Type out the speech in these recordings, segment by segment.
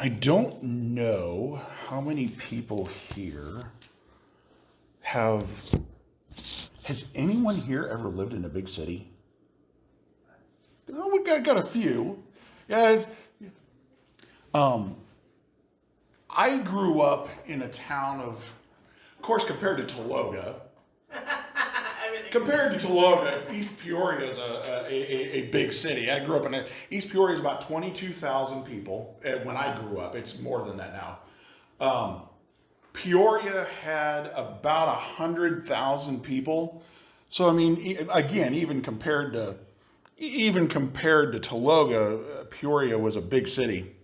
I don't know how many people here have. Has anyone here ever lived in a big city? Oh, we've got a few. Yeah. Um, I grew up in a town of course, compared to Tologa. Compared to Tologa, East Peoria is a big city. I grew up East Peoria is about 22,000 people when I grew up. It's more than that now. Peoria had about 100,000 people. So I mean, again, even compared to Tologa, Peoria was a big city.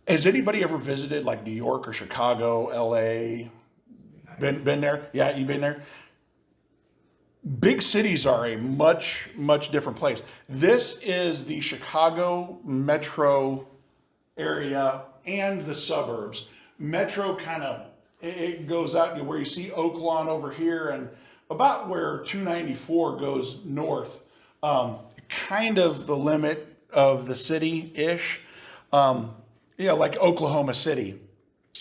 Has anybody ever visited like New York or Chicago, LA? Been there? Yeah, you've been there. Big cities are a much different place. This is the Chicago metro area and the suburbs. Metro kind of it goes out to where you see Oaklawn over here and about where 294 goes north. Kind of the limit of the city ish. Like Oklahoma City.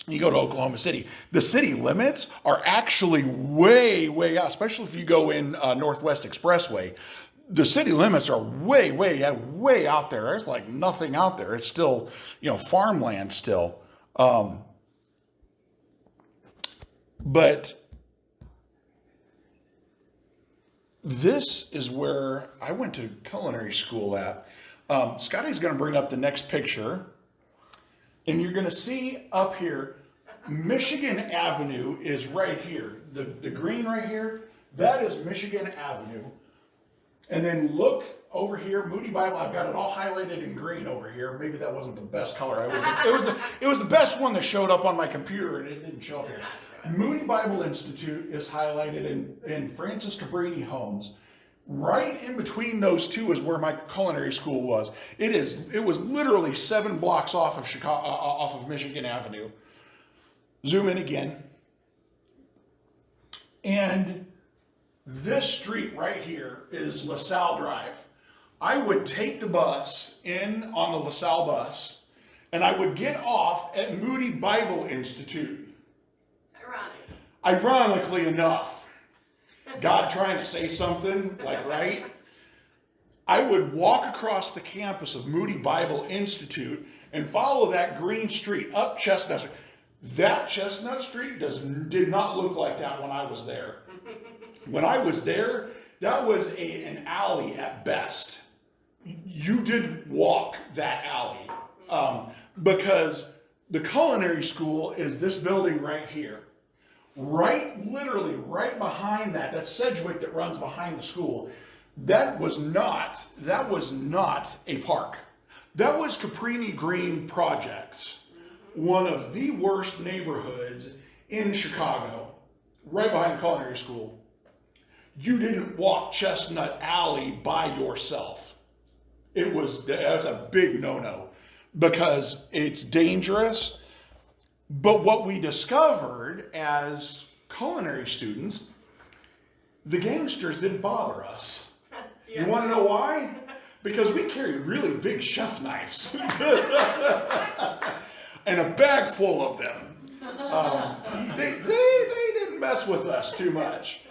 You go to Oklahoma City, the city limits are actually way out, especially if you go in Northwest Expressway. The city limits are way out there. There's like nothing out there. It's still, farmland still. But this is where I went to culinary school at. Scotty's going to bring up the next picture. And you're going to see up here, Michigan Avenue is right here. The green right here, that is Michigan Avenue. And then look over here, Moody Bible. I've got it all highlighted in green over here. Maybe that wasn't the best color. It was the best one that showed up on my computer, and it didn't show up here. Moody Bible Institute is highlighted in Francis Cabrini Homes. Right in between those two is where my culinary school was. It was literally 7 blocks off of off of Michigan Avenue. Zoom in again. And this street right here is LaSalle Drive. I would take the bus in on the LaSalle bus, and I would get off at Moody Bible Institute. Ironically enough. God trying to say something, right? I would walk across the campus of Moody Bible Institute and follow that green street up Chestnut Street. That Chestnut Street did not look like that when I was there. When I was there, that was an alley at best. You didn't walk that alley because the culinary school is this building right here. Literally right behind that's Sedgwick that runs behind the school. That was not a park. That was Cabrini Green Projects, one of the worst neighborhoods in Chicago, right behind the culinary school. You didn't walk Chestnut Alley by yourself. That's a big no-no because it's dangerous. But what we discovered as culinary students, the gangsters didn't bother us. Yeah. You want to know why? Because we carried really big chef knives and a bag full of them. They didn't mess with us too much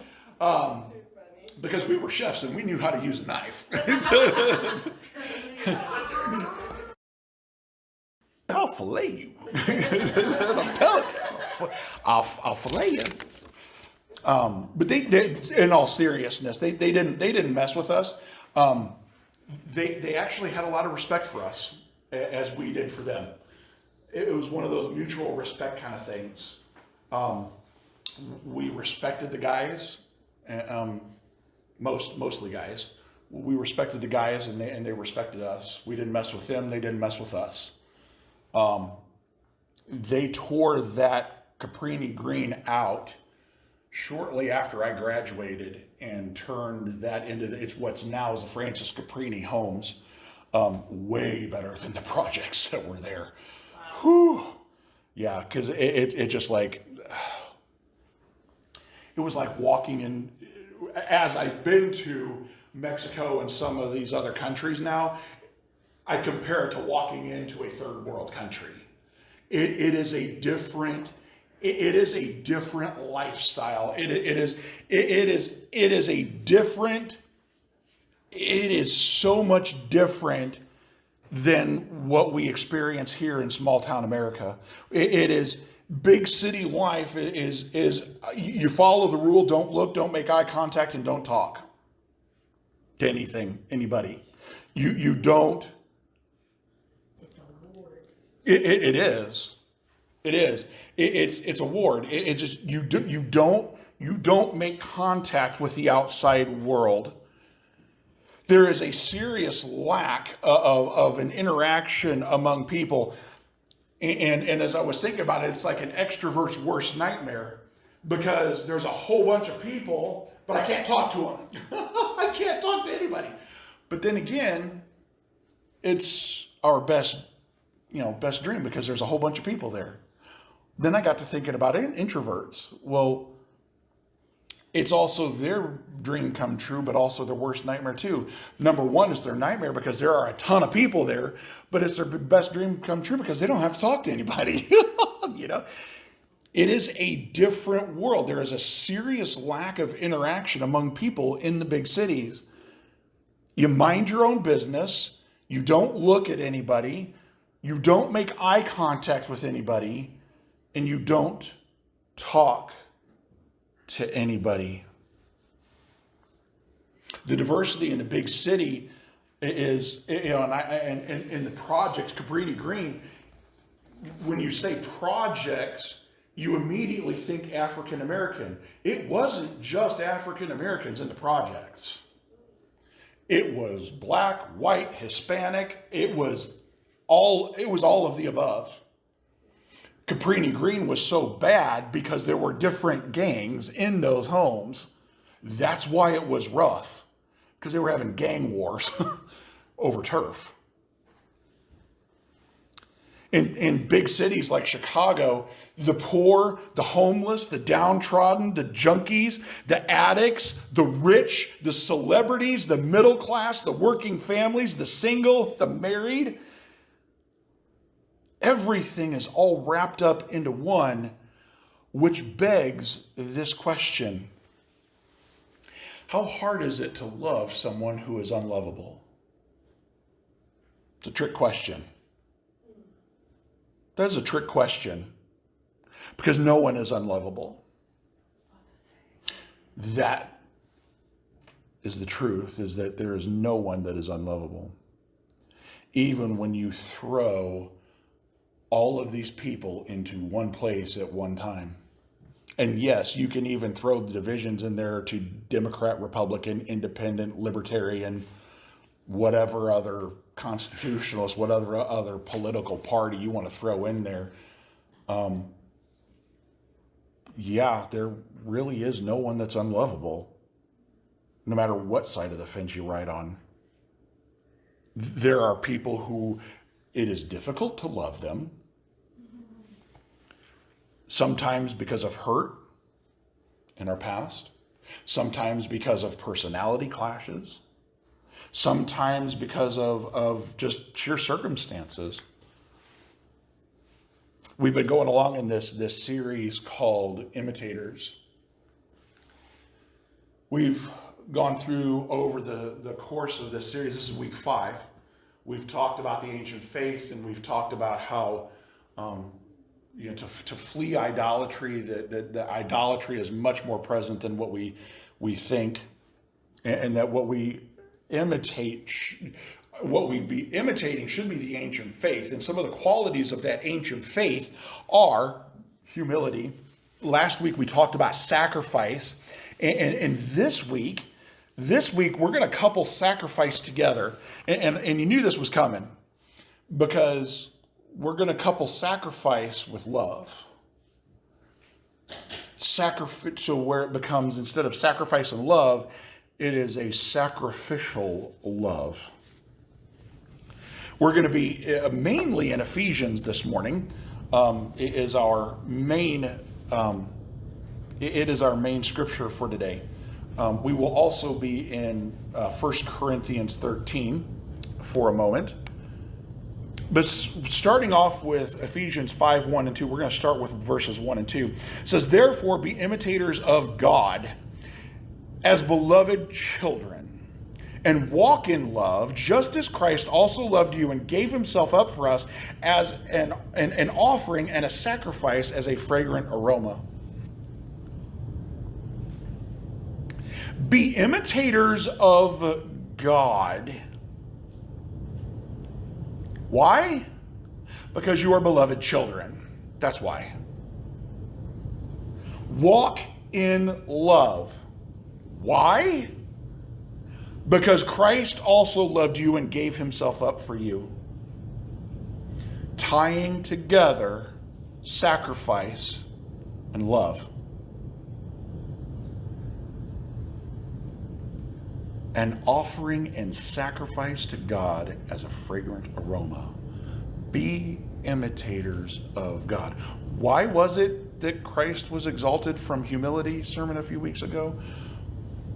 because we were chefs and we knew how to use a knife. I'll fillet you. I'm telling you, I'll fillet you. But they, in all seriousness, they didn't mess with us. They actually had a lot of respect for us as we did for them. It was one of those mutual respect kind of things. We respected the guys, mostly guys. We respected the guys, and they respected us. We didn't mess with them. They didn't mess with us. They tore that Cabrini Green out shortly after I graduated and turned that into it's what's now is the Francis Cabrini Homes. Way better than the projects that were there. Wow. Whew. Yeah, because it just like it was like walking in. As I've been to Mexico and some of these other countries now, I compare it to walking into a third world country. It is a different lifestyle. It is so much different than what we experience here in small town America. It is big city life is you follow the rule, don't look, don't make eye contact, and don't talk to anybody. You don't. It's a ward. It is. It's a ward. It's just you don't make contact with the outside world. There is a serious lack of an interaction among people. And as I was thinking about it, it's like an extrovert's worst nightmare, because there's a whole bunch of people, but I can't talk to them. I can't talk to anybody. But then again, it's our best dream, because there's a whole bunch of people there. Then I got to thinking about introverts. Well, it's also their dream come true, but also their worst nightmare too. Number one is their nightmare because there are a ton of people there, but it's their best dream come true because they don't have to talk to anybody. It is a different world. There is a serious lack of interaction among people in the big cities. You mind your own business. You don't look at anybody. You don't make eye contact with anybody, and you don't talk to anybody. The diversity in the big city is, and in the project Cabrini Green, when you say projects, you immediately think African American. It wasn't just African Americans in the projects. It was black, white, Hispanic. It was all of the above. Cabrini Green was so bad because there were different gangs in those homes. That's why it was rough, because they were having gang wars over turf. In big cities like Chicago, the poor, the homeless, the downtrodden, the junkies, the addicts, the rich, the celebrities, the middle class, the working families, the single, the married, everything is all wrapped up into one, which begs this question. How hard is it to love someone who is unlovable? It's a trick question. That is a trick question, because no one is unlovable. That is the truth, is that there is no one that is unlovable. Even when you throw all of these people into one place at one time. And yes, you can even throw the divisions in there to Democrat, Republican, Independent, Libertarian, whatever other constitutionalist, whatever other political party you want to throw in there. There really is no one that's unlovable, no matter what side of the fence you ride on. There are people who it is difficult to love them, sometimes because of hurt in our past, sometimes because of personality clashes, sometimes because of just sheer circumstances. We've been going along in this series called Imitators. We've gone through over the course of this series. This is week 5. We've talked about the ancient faith, and we've talked about how to flee idolatry, that idolatry is much more present than what we think, and that what we imitate, what we be imitating should be the ancient faith. And some of the qualities of that ancient faith are humility. Last week we talked about sacrifice, and this week we're going to couple sacrifice together. And you knew this was coming, because we're going to couple sacrifice with love. So where it becomes, instead of sacrifice and love, it is a sacrificial love. We're going to be mainly in Ephesians this morning. It is our main scripture for today. We will also be in 1 Corinthians 13 for a moment. But starting off with Ephesians 5, 1 and 2, we're going to start with verses 1 and 2. It says, therefore be imitators of God as beloved children, and walk in love, just as Christ also loved you and gave himself up for us as an offering and a sacrifice as a fragrant aroma. Be imitators of God. Why? Because you are beloved children. That's why. Walk in love. Why? Because Christ also loved you and gave himself up for you. Tying together sacrifice and love. An offering and sacrifice to God as a fragrant aroma. Be imitators of God. Why was it that Christ was exalted from humility? Sermon a few weeks ago.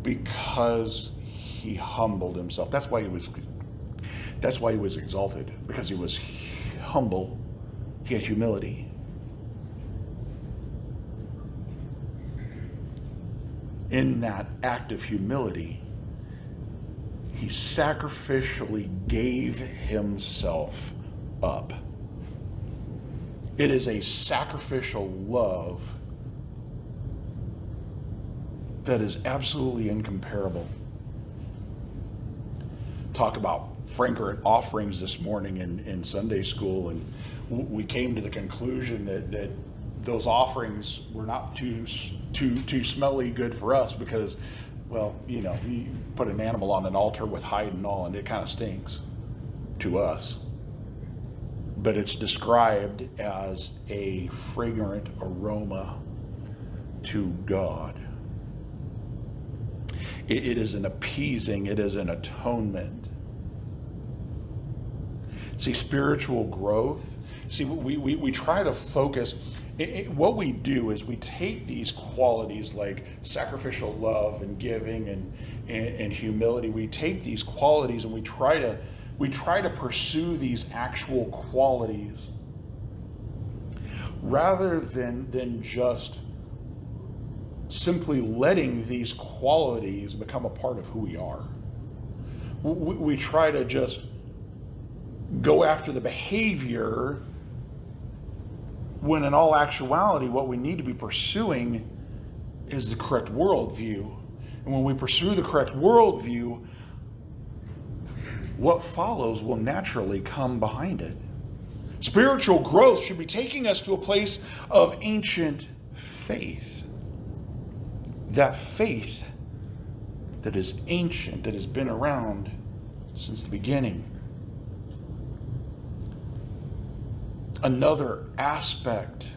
Because he humbled himself. That's why he was exalted. Because he was humble. He had humility. In that act of humility, he sacrificially gave himself up. It is a sacrificial love that is absolutely incomparable. Talk about fragrant offerings this morning in Sunday school, and we came to the conclusion that those offerings were not too smelly good for us because, well, you put an animal on an altar with hide and all, and it kind of stinks to us. But it's described as a fragrant aroma to God. It is an appeasing, it is an atonement. See, spiritual growth, we try to focus. What we do is we take these qualities like sacrificial love and giving and humility. We take these qualities and we try to pursue these actual qualities rather than just simply letting these qualities become a part of who we are. We try to just go after the behavior when in all actuality what we need to be pursuing is the correct worldview. And when we pursue the correct worldview, what follows will naturally come behind it. Spiritual growth should be taking us to a place of ancient faith. That faith that is ancient, that has been around since the beginning. Another aspect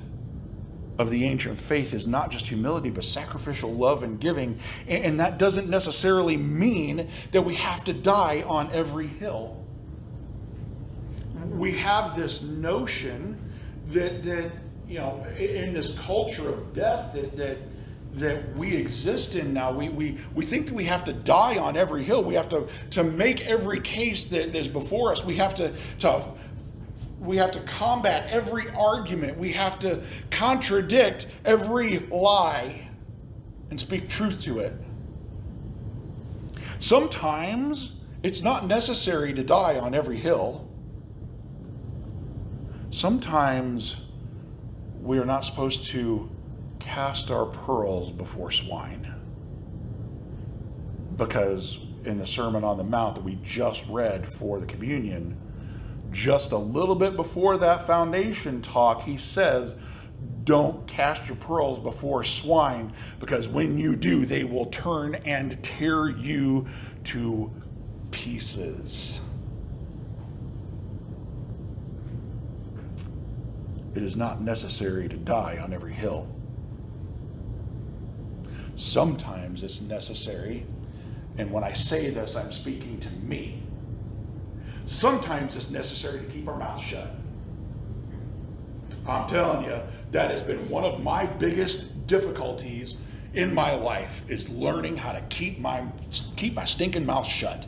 of the ancient faith is not just humility, but sacrificial love and giving. And that doesn't necessarily mean that we have to die on every hill. We have this notion that in this culture of death that we exist in now, we think that we have to die on every hill. We have to make every case that is before us. We have to combat every argument. We have to contradict every lie and speak truth to it. Sometimes it's not necessary to die on every hill. Sometimes we are not supposed to cast our pearls before swine. Because in the Sermon on the Mount that we just read for the communion, just a little bit before that foundation talk, he says, don't cast your pearls before swine, because when you do, they will turn and tear you to pieces. It is not necessary to die on every hill. Sometimes it's necessary, and when I say this, I'm speaking to me. Sometimes it's necessary to keep our mouth shut. I'm telling you, that has been one of my biggest difficulties in my life, is learning how to keep my stinking mouth shut.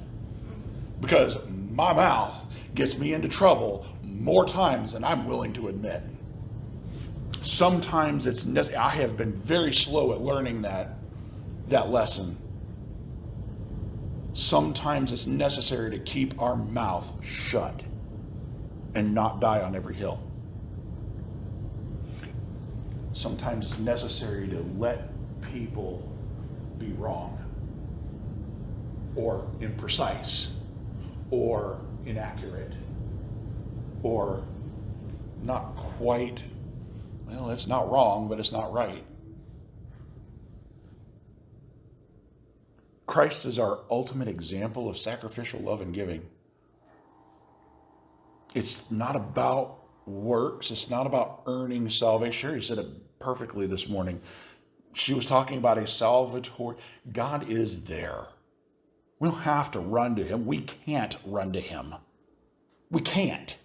Because my mouth gets me into trouble more times than I'm willing to admit. Sometimes I have been very slow at learning that lesson. Sometimes it's necessary to keep our mouth shut and not die on every hill. Sometimes it's necessary to let people be wrong, or imprecise, or inaccurate, or not quite, well, it's not wrong, but it's not right. Christ is our ultimate example of sacrificial love and giving. It's not about works. It's not about earning salvation. Sherry said it perfectly this morning. She was talking about a salvatory. God is there. We don't have to run to him. We can't run to him. We can't.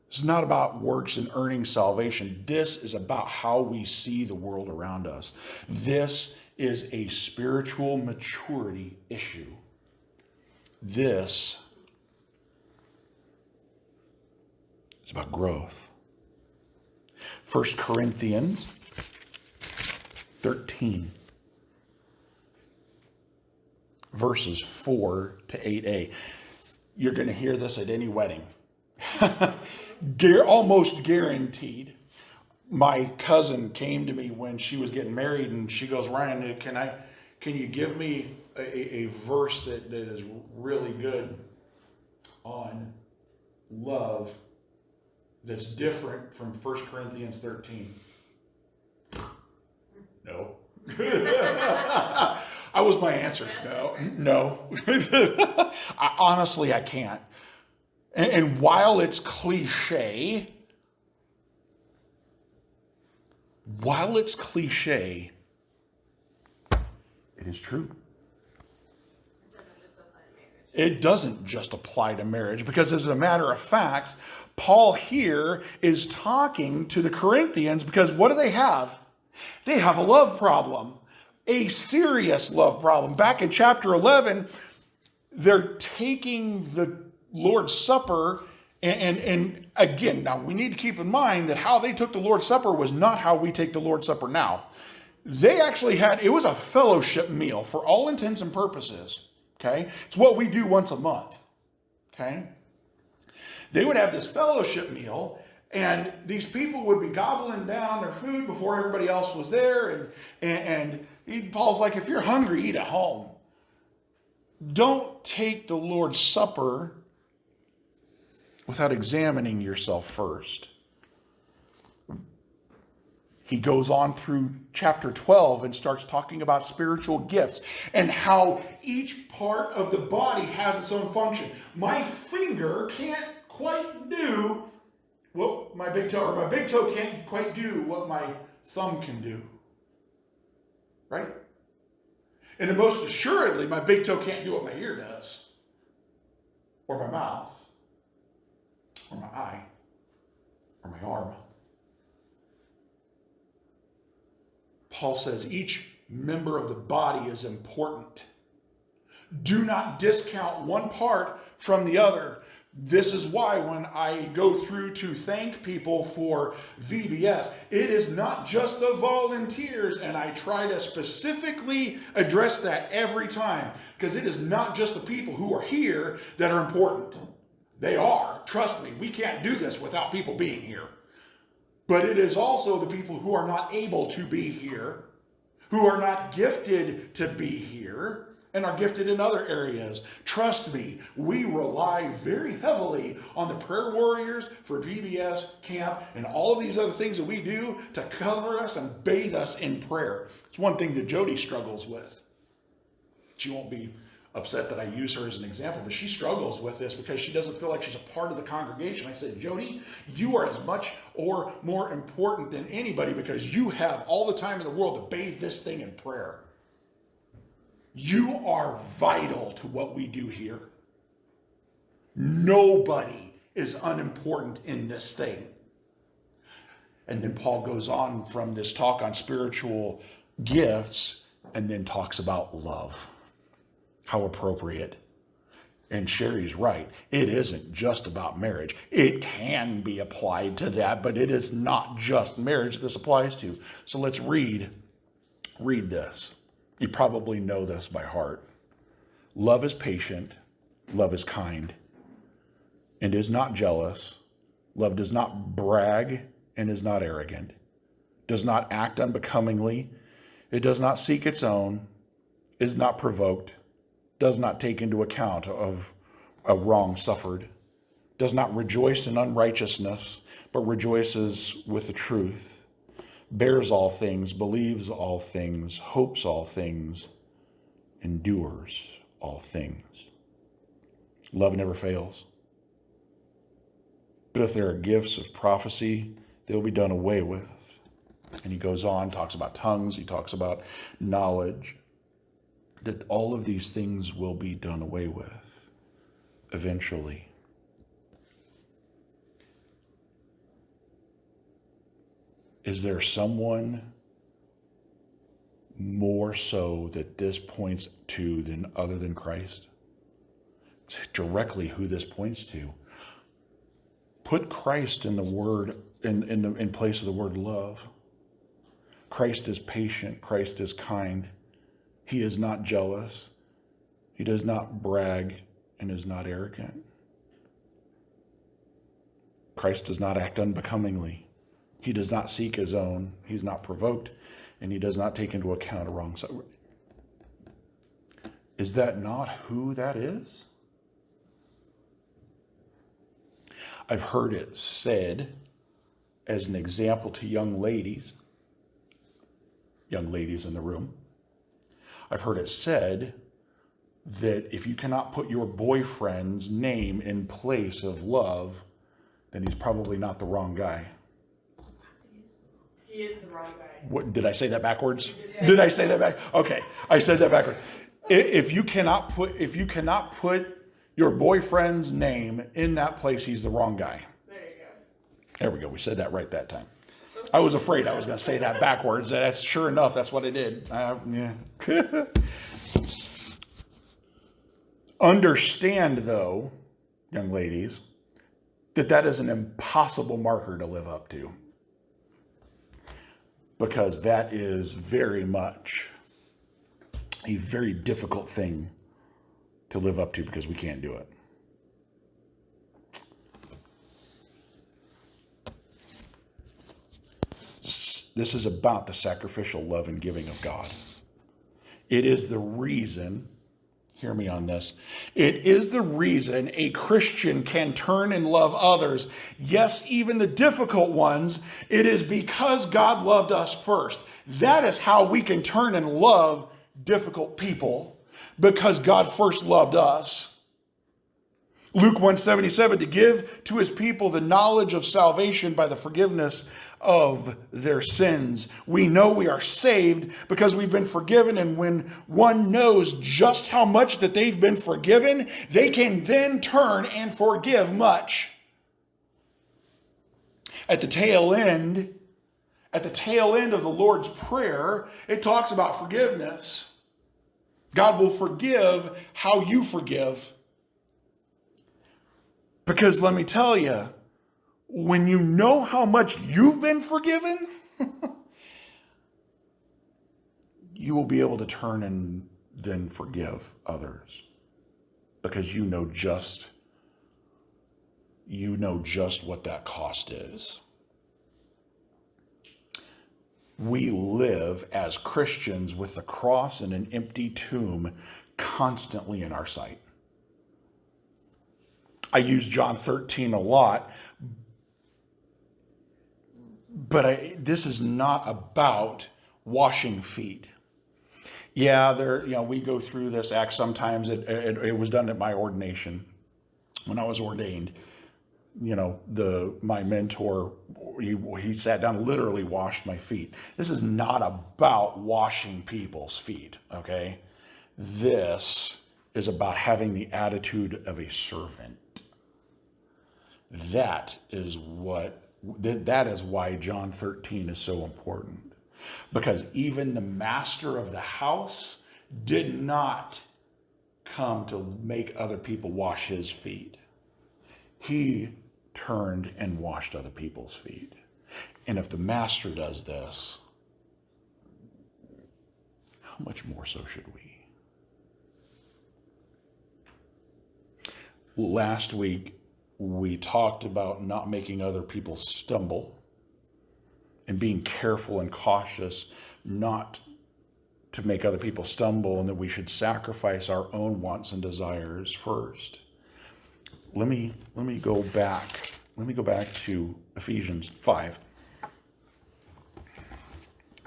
It's not about works and earning salvation. This is about how we see the world around us. This is a spiritual maturity issue. This is about growth. 1 Corinthians 13, verses 4 to 8a. You're going to hear this at any wedding. Almost guaranteed. My cousin came to me when she was getting married, and she goes, Ryan, can you give me a verse that is really good on love that's different from 1 Corinthians 13? No. That was my answer. No. Honestly, I can't. And while it's cliche, it is true. It doesn't just apply to marriage, because as a matter of fact, Paul here is talking to the Corinthians because what do they have? They have a love problem, a serious love problem. Back in chapter 11, they're taking the Lord's Supper, and again, now we need to keep in mind that how they took the Lord's Supper was not how we take the Lord's Supper now. They actually it was a fellowship meal for all intents and purposes, okay? It's what we do once a month, okay? They would have this fellowship meal, and these people would be gobbling down their food before everybody else was there, and Paul's like, if you're hungry, eat at home. Don't take the Lord's Supper without examining yourself first. He goes on through chapter 12 and starts talking about spiritual gifts and how each part of the body has its own function. My finger can't quite do what my big toe, or my big toe can't quite do what my thumb can do. Right? And most assuredly, my big toe can't do what my ear does, or my mouth, or my eye, or my arm. Paul says each member of the body is important. Do not discount one part from the other. This is why when I go through to thank people for VBS, it is not just the volunteers, and I try to specifically address that every time, because it is not just the people who are here that are important. They are. Trust me, we can't do this without people being here. But it is also the people who are not able to be here, who are not gifted to be here, and are gifted in other areas. Trust me, we rely very heavily on the prayer warriors for VBS, camp, and all of these other things that we do to cover us and bathe us in prayer. It's one thing that Jody struggles with. She won't be upset that I use her as an example, but she struggles with this because she doesn't feel like she's a part of the congregation. I said, Jody, you are as much or more important than anybody because you have all the time in the world to bathe this thing in prayer. You are vital to what we do here. Nobody is unimportant in this thing. And then Paul goes on from this talk on spiritual gifts and then talks about love. How appropriate. And Sherry's right. It isn't just about marriage. It can be applied to that, but it is not just marriage this applies to. So let's read this. You probably know this by heart. Love is patient. Love is kind and is not jealous. Love does not brag and is not arrogant. Does not act unbecomingly. It does not seek its own. Is not provoked. Does not take into account of a wrong suffered. Does not rejoice in unrighteousness, but rejoices with the truth. Bears all things, believes all things, hopes all things, endures all things. Love never fails. But if there are gifts of prophecy, they'll be done away with. And he goes on, talks about tongues, he talks about knowledge, that all of these things will be done away with eventually. Is there someone more so that this points to than other than Christ? It's directly who this points to. Put Christ in the word, in place of the word love. Christ is patient. Christ is kind. He is not jealous. He does not brag and is not arrogant. Christ does not act unbecomingly. He does not seek his own. He's not provoked, and he does not take into account a wrong side. Is that not who that is? I've heard it said as an example to young ladies in the room. I've heard it said that if you cannot put your boyfriend's name in place of love, then he's probably not the wrong guy. He is the wrong guy. What, did I say that backwards? Did I say that back? Okay, I said that backwards. If you cannot put your boyfriend's name in that place, he's the wrong guy. There you go. There we go. We said that right that time. I was afraid I was going to say that backwards. That's sure enough. That's what I did. Yeah. Understand, though, young ladies, that is an impossible marker to live up to, because that is very much a very difficult thing to live up to because we can't do it. This is about the sacrificial love and giving of God. It is the reason, hear me on this, it is the reason a Christian can turn and love others. Yes, even the difficult ones. It is because God loved us first. That is how we can turn and love difficult people, because God first loved us. Luke 1:77, to give to his people the knowledge of salvation by the forgiveness of their sins. We know we are saved because we've been forgiven, and when one knows just how much that they've been forgiven, they can then turn and forgive much. At the tail end of the Lord's Prayer, it talks about forgiveness. God will forgive how you forgive. Because let me tell you, when you know how much you've been forgiven, you will be able to turn and then forgive others. Because you know just what that cost is. We live as Christians with the cross and an empty tomb constantly in our sight. I use John 13 a lot, but this is not about washing feet. Yeah, we go through this act sometimes. It was done at my ordination when I was ordained. My mentor, he sat down, literally washed my feet. This is not about washing people's feet, okay? This is about having the attitude of a servant. That is why John 13 is so important. Because even the master of the house did not come to make other people wash his feet. He turned and washed other people's feet. And if the master does this, how much more so should we? Last week, we talked about not making other people stumble and being careful and cautious not to make other people stumble, and that we should sacrifice our own wants and desires first. Let me go back. Let me go back to Ephesians 5,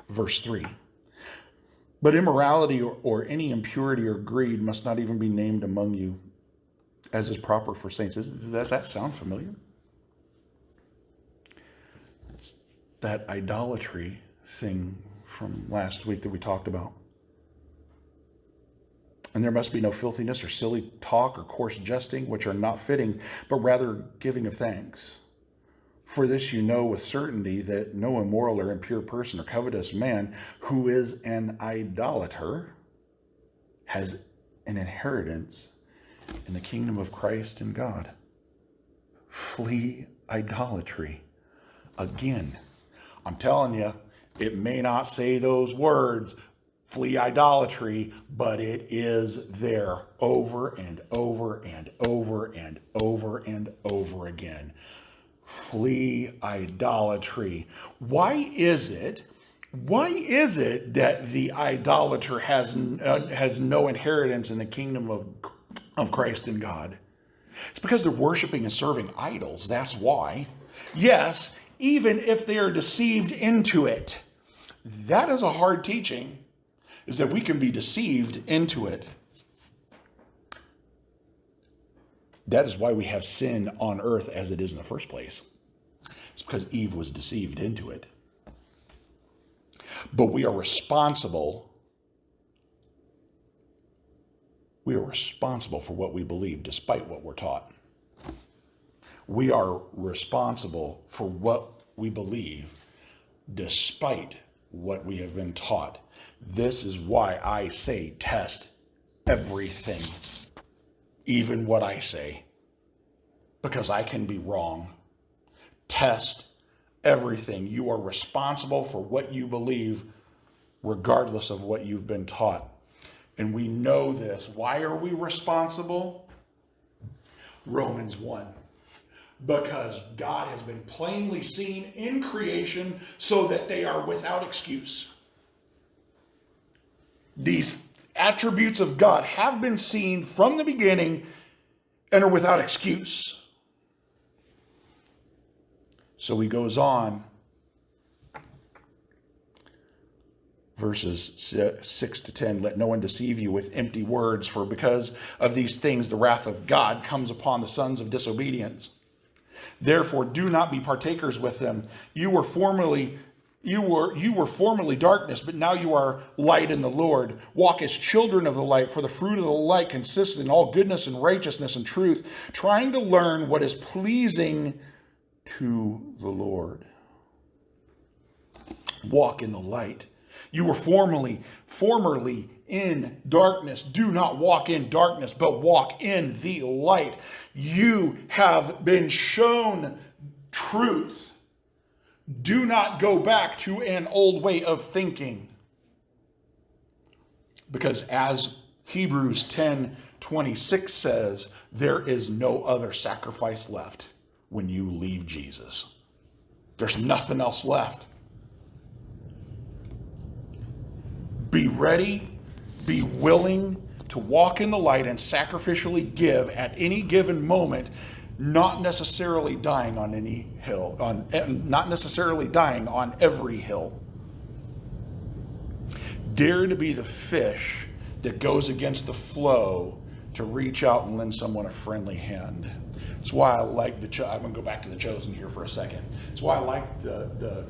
verse 3. But immorality or any impurity or greed must not even be named among you, as is proper for saints. Does that sound familiar? It's that idolatry thing from last week that we talked about. And there must be no filthiness or silly talk or coarse jesting, which are not fitting, but rather giving of thanks. For this you know with certainty, that no immoral or impure person or covetous man who is an idolater has an inheritance in the kingdom of Christ and God. Flee idolatry. Again, I'm telling you, it may not say those words, flee idolatry, but it is there over and over and over and over and over again. Flee idolatry. Why is it that the idolater has no inheritance in the kingdom of Christ and God? It's because they're worshiping and serving idols. That's why. Yes, even if they are deceived into it. That is a hard teaching, is that we can be deceived into it. That is why we have sin on earth as it is in the first place. It's because Eve was deceived into it. But we are responsible. We are responsible for what we believe, despite what we're taught. We are responsible for what we believe, despite what we have been taught. This is why I say test everything, even what I say, because I can be wrong. Test everything. You are responsible for what you believe, regardless of what you've been taught. And we know this. Why are we responsible? Romans 1. Because God has been plainly seen in creation so that they are without excuse. These attributes of God have been seen from the beginning and are without excuse. So he goes on, verses 6 to 10, let no one deceive you with empty words, for because of these things the wrath of God comes upon the sons of disobedience. Therefore, do not be partakers with them. You were formerly darkness, but now you are light in the Lord. Walk as children of the light, for the fruit of the light consists in all goodness and righteousness and truth, trying to learn what is pleasing to the Lord. Walk in the light. You were formerly in darkness. Do not walk in darkness, but walk in the light. You have been shown truth. Do not go back to an old way of thinking. Because as Hebrews 10:26 says, there is no other sacrifice left when you leave Jesus. There's nothing else left. Be ready, be willing to walk in the light and sacrificially give at any given moment, not necessarily dying on any hill, not necessarily dying on every hill. Dare to be the fish that goes against the flow to reach out and lend someone a friendly hand. That's why I like I'm going to go back to The Chosen here for a second. That's why I like the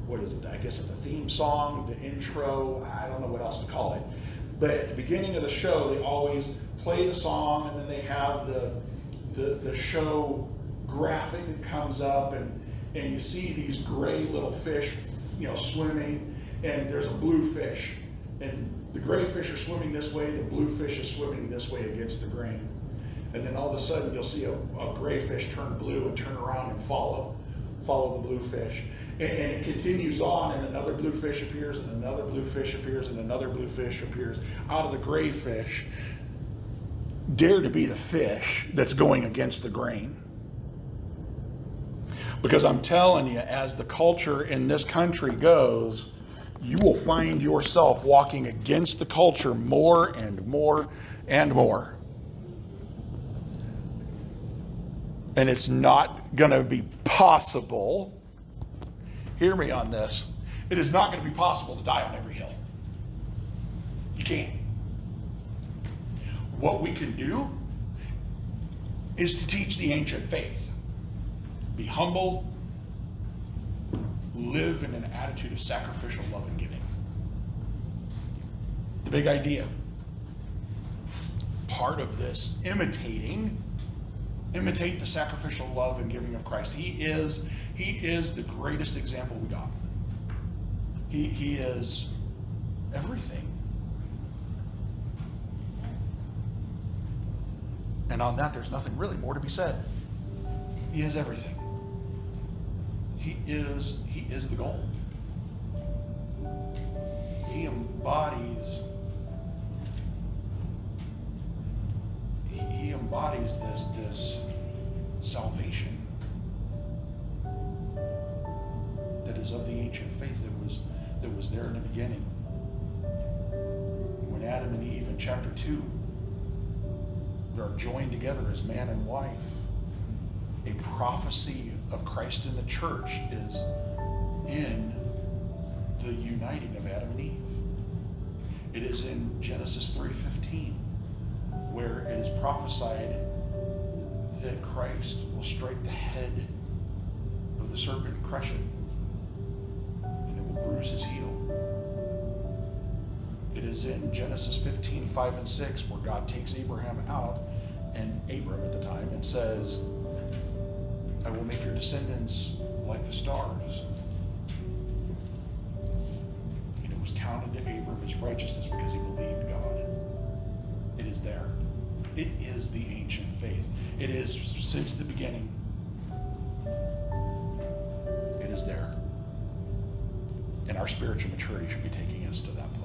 what is it? I guess it's the theme song, the intro. I don't know what else to call it. But at the beginning of the show, they always play the song, and then they have the show graphic that comes up, and you see these gray little fish, swimming, and there's a blue fish, and The gray fish are swimming this way, the blue fish is swimming this way against the grain. And then all of a sudden you'll see a gray fish turn blue and turn around and follow the blue fish. And it continues on, and another blue fish appears, and another blue fish appears, and another blue fish appears out of the gray fish. Dare to be the fish that's going against the grain. Because I'm telling you, as the culture in this country goes, you will find yourself walking against the culture more and more and more. And it's not going to be possible. Hear me on this. It is not going to be possible to die on every hill. You can't. What we can do is to teach the ancient faith. Be humble. Live in an attitude of sacrificial love and giving. The big idea. Part of this imitate the sacrificial love and giving of Christ. He is the greatest example we got. He is everything. And on that, there's nothing really more to be said. He is everything. He is the goal. He embodies this salvation that is of the ancient faith that was there in the beginning. When Adam and Eve in chapter 2 are joined together as man and wife, a prophecy of Christ in the church is in the uniting of Adam and Eve. It is in Genesis 3:15, where it is prophesied that Christ will strike the head of the serpent and crush it, and it will bruise his heel. It is in Genesis 15:5 and 6, where God takes Abraham out, and Abram at the time, and says, I will make your descendants like the stars. And it was counted to Abram as righteousness because he believed God. It is there. It is the ancient faith. It is since the beginning. It is there. And our spiritual maturity should be taking us to that place.